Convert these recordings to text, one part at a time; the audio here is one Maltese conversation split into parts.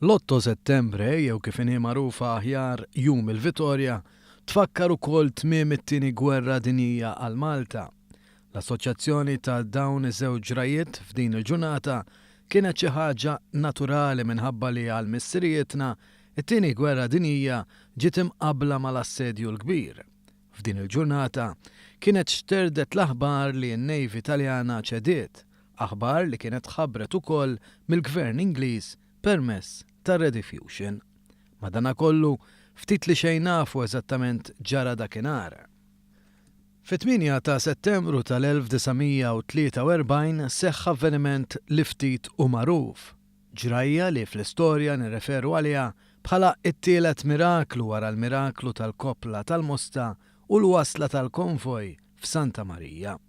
L-8 Settembru jew kif inhi magħrufa aħjar Jum il-Vittorja tfakkar ukoll tmiem it-tieni gwerra dinjija għal Malta. L-assoċjazzjoni ta' dawn iż-żewġ rajiet f'din il-ġurnata kienet xi ħaġa naturali minħabba li għal missirietna it-tieni gwerra dinjija ġiet imqabbla mal-assedju l-kbir. F'din il-ġurnata kienet xterdet l-aħbar li n-Navy Taljana ċediet, aħbar li kienet ħabbret ukoll mill-Gvern Ingliż permezz ta' rediffusion. Madankollu ftit li xejn nafu eżattament ġara dakinhar. Fit-8 ta' Settembru tal-1943 seħħ avveniment li ftit u magħruf. Ġrajja li fl-istorja nirreferu għaliha bħala t-tielet miraklu wara l-miraklu tal-Koppla tal-Mosta u l-wasla tal-konvoj f'Santa Marija.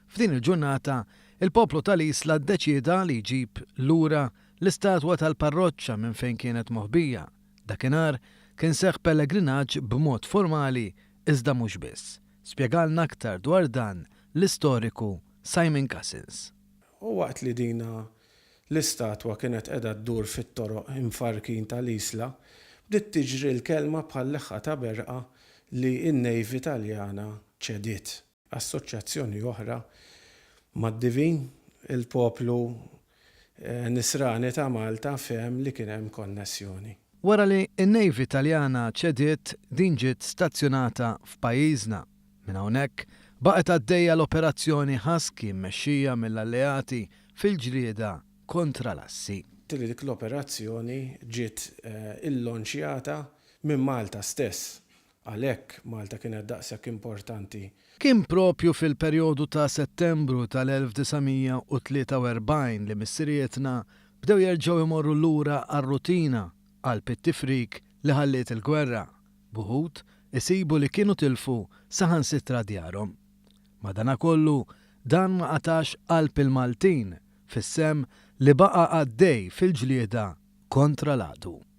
F'din il-ġurnata, il-poplu tal-Isla ddeċieda li jġib lura l-istatwa tal-parroċċa minn fejn kienet moħbija. Dakinhar kien seħħ pellegrinaġġ b'mod formali iżda mhux biss. Spjegalna aktar dwar dan l-istoriku Simon Cousins. U waqt li dina l-istatwa kienet qiegħda ddur fit-toroq imfarkin tal-Isla, bdiet tiġri l-kelma bħal leħħa ta' berqa li n-Navy Taljana ċediet. Assoċjazzjoni oħra mad-Divin, il-poplu nisrani ta' Malta fehem li kien hemm konnessjoni. Wara li n-Navy Taljana ċediet din ġiet stazzjonata f'pajjiżna. Minn hawnhekk baqgħet għaddejja l-operazzjoni Husky mmexxija mill-alleati fil-ġrieda kontra l-Assi. Dik l-operazzjoni ġiet illonċjata minn Malta stess. Għalhekk Malta kienet daqshekk importanti. Kien propju fil-perjodu ta' Settembru tal-1943 li missirietna bdew jerġgħu jmorru lura għar-rutina għal pittifrik li ħalliet il-gwerra. Buħud isibu li kienu tilfu saħansitra djarhom. Madankollu dan ma qatax qalb il-Maltin fis-semm li baqa' għaddej fil-ġlieda kontra l-għadu.